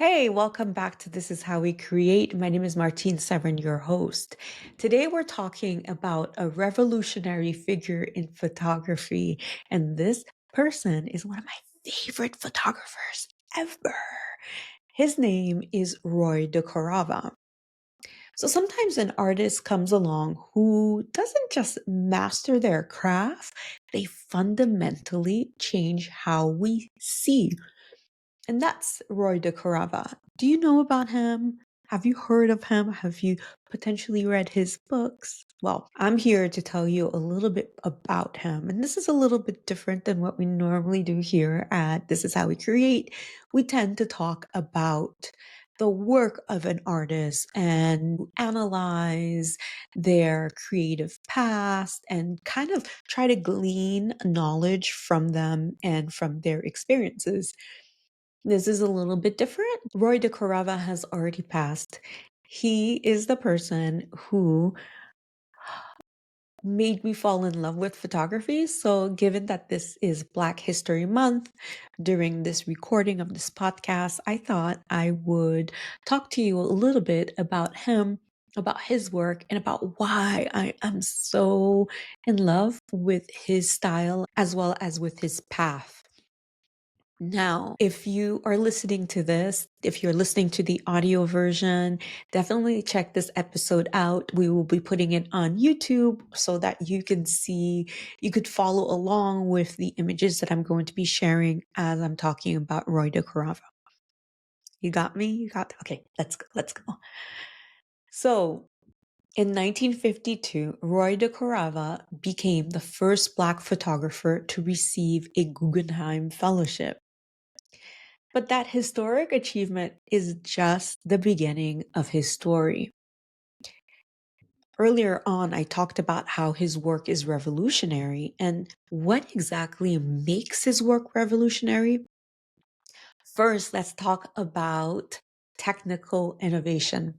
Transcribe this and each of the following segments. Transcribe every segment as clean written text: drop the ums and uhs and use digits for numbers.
Hey, welcome back to This Is How We Create. My name is Martine Severin, your host. Today we're talking about a revolutionary figure in photography, and this person is one of my favorite photographers ever. His name is Roy DeCarava. So sometimes an artist comes along who doesn't just master their craft, they fundamentally change how we see, and that's Roy de Carava. Do you know about him? Have you heard of him? Have you potentially read his books? Well, I'm here to tell you a little bit about him. And this is a little bit different than what we normally do here at This Is How We Create. We tend to talk about the work of an artist and analyze their creative past and kind of try to glean knowledge from them and from their experiences. This is a little bit different. Roy de Carava has already passed. He is the person who made me fall in love with photography. So, given that this is Black History Month, during this recording of this podcast, I thought I would talk to you a little bit about him, about his work, and about why I am so in love with his style as well as with his path. Now, if you are listening to this, if you're listening to the audio version, definitely check this episode out. We will be putting it on YouTube so that you can see, you could follow along with the images that I'm going to be sharing as I'm talking about Roy de Carava. You got me? You got, okay, let's go, let's go. So, in 1952, Roy de Carava became the first Black photographer to receive a Guggenheim Fellowship. But that historic achievement is just the beginning of his story. Earlier on, I talked about how his work is revolutionary and what exactly makes his work revolutionary. First, let's talk about technical innovation.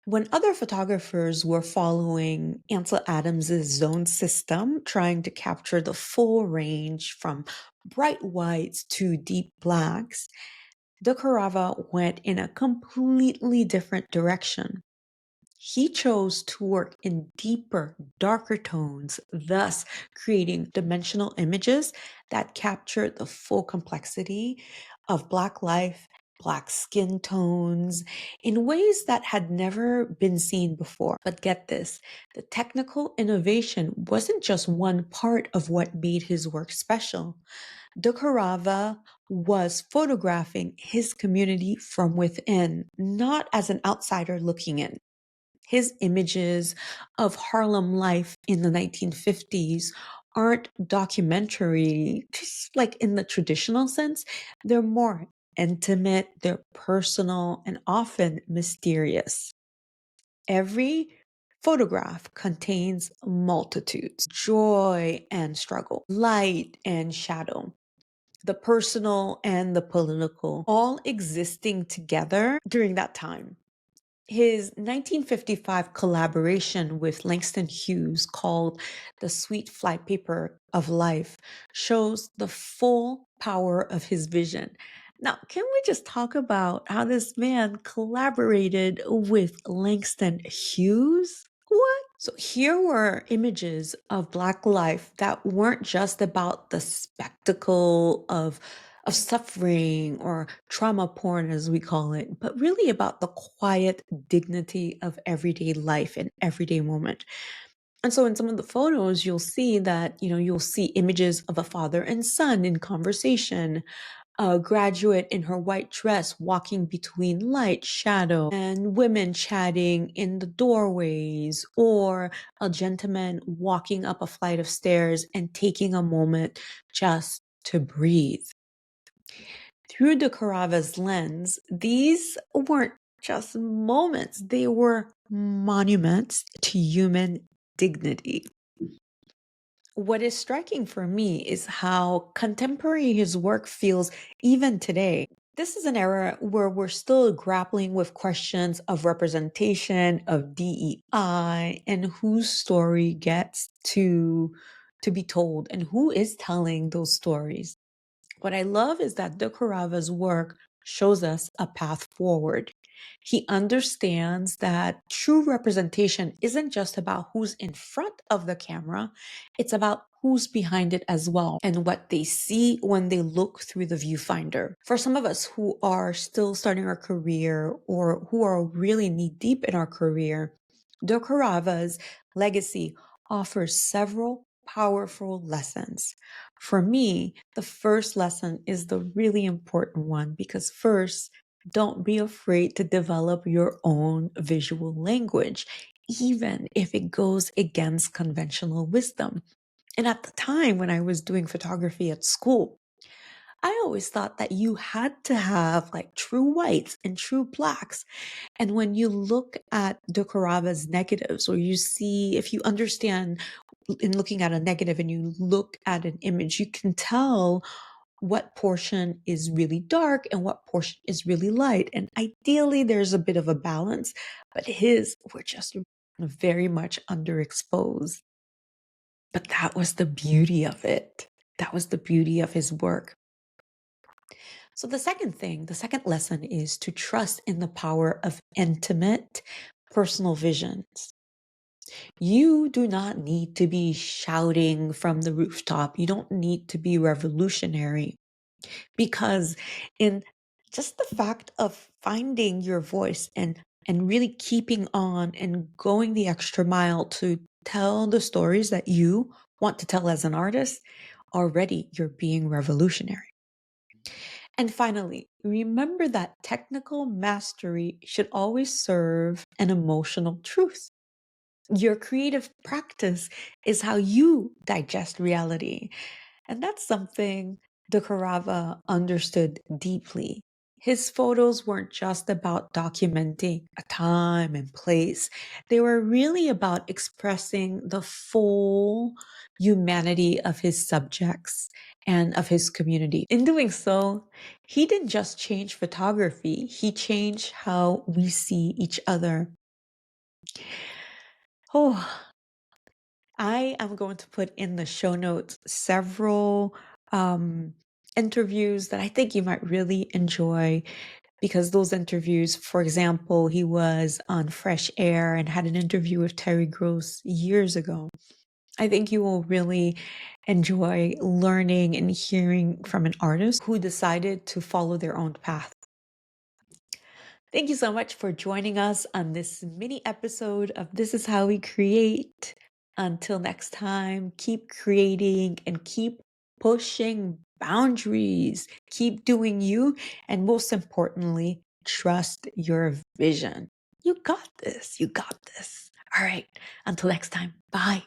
When other photographers were following Ansel Adams's zone system, trying to capture the full range from bright whites to deep blacks, De Carava went in a completely different direction. He chose to work in deeper, darker tones, thus creating dimensional images that captured the full complexity of Black life, Black skin tones, in ways that had never been seen before. But get this, the technical innovation wasn't just one part of what made his work special. De Carava was photographing his community from within, not as an outsider looking in. His images of Harlem life in the 1950s aren't documentary, just like in the traditional sense. They're more intimate, they're personal, and often mysterious. Every photograph contains multitudes, joy and struggle, light and shadow, the personal and the political, all existing together during that time. His 1955 collaboration with Langston Hughes, called The Sweet Flypaper of Life, shows the full power of his vision. Now, can we just talk about how this man collaborated with Langston Hughes? What? So here were images of Black life that weren't just about the spectacle of suffering or trauma porn, as we call it, but really about the quiet dignity of everyday life and everyday moment. And so in some of the photos, you'll see that, you'll see images of a father and son in conversation, a graduate in her white dress walking between light, shadow, and women chatting in the doorways, or a gentleman walking up a flight of stairs and taking a moment just to breathe. Through de Carava's lens, these weren't just moments, they were monuments to human dignity. What is striking for me is how contemporary his work feels even today. This is an era where we're still grappling with questions of representation, of DEI, and whose story gets to be told and who is telling those stories. What I love is that De Carava's work shows us a path forward. He understands that true representation isn't just about who's in front of the camera, it's about who's behind it as well and what they see when they look through the viewfinder. For some of us who are still starting our career or who are really knee deep in our career, De Carava's legacy offers several powerful lessons. For me, the first lesson is the really important one because first, don't be afraid to develop your own visual language, even if it goes against conventional wisdom. And at the time when I was doing photography at school, I always thought that you had to have like true whites and true blacks. And when you look at De Carava's negatives, or you see, if you understand in looking at a negative and you look at an image, you can tell what portion is really dark and what portion is really light. And ideally, there's a bit of a balance, but his were just very much underexposed. But that was the beauty of it. That was the beauty of his work. So the second lesson is to trust in the power of intimate personal visions. You do not need to be shouting from the rooftop. You don't need to be revolutionary because in just the fact of finding your voice and really keeping on and going the extra mile to tell the stories that you want to tell as an artist, already you're being revolutionary. And finally, remember that technical mastery should always serve an emotional truth. Your creative practice is how you digest reality. And that's something De Carava understood deeply. His photos weren't just about documenting a time and place. They were really about expressing the full humanity of his subjects and of his community. In doing so, he didn't just change photography, he changed how we see each other. Oh, I am going to put in the show notes several interviews that I think you might really enjoy because those interviews, for example, he was on Fresh Air and had an interview with Terry Gross years ago. I think you will really enjoy learning and hearing from an artist who decided to follow their own path. Thank you so much for joining us on this mini episode of This Is How We Create. Until next time, keep creating and keep pushing boundaries. Keep doing you. And most importantly, trust your vision. You got this. You got this. All right. Until next time. Bye.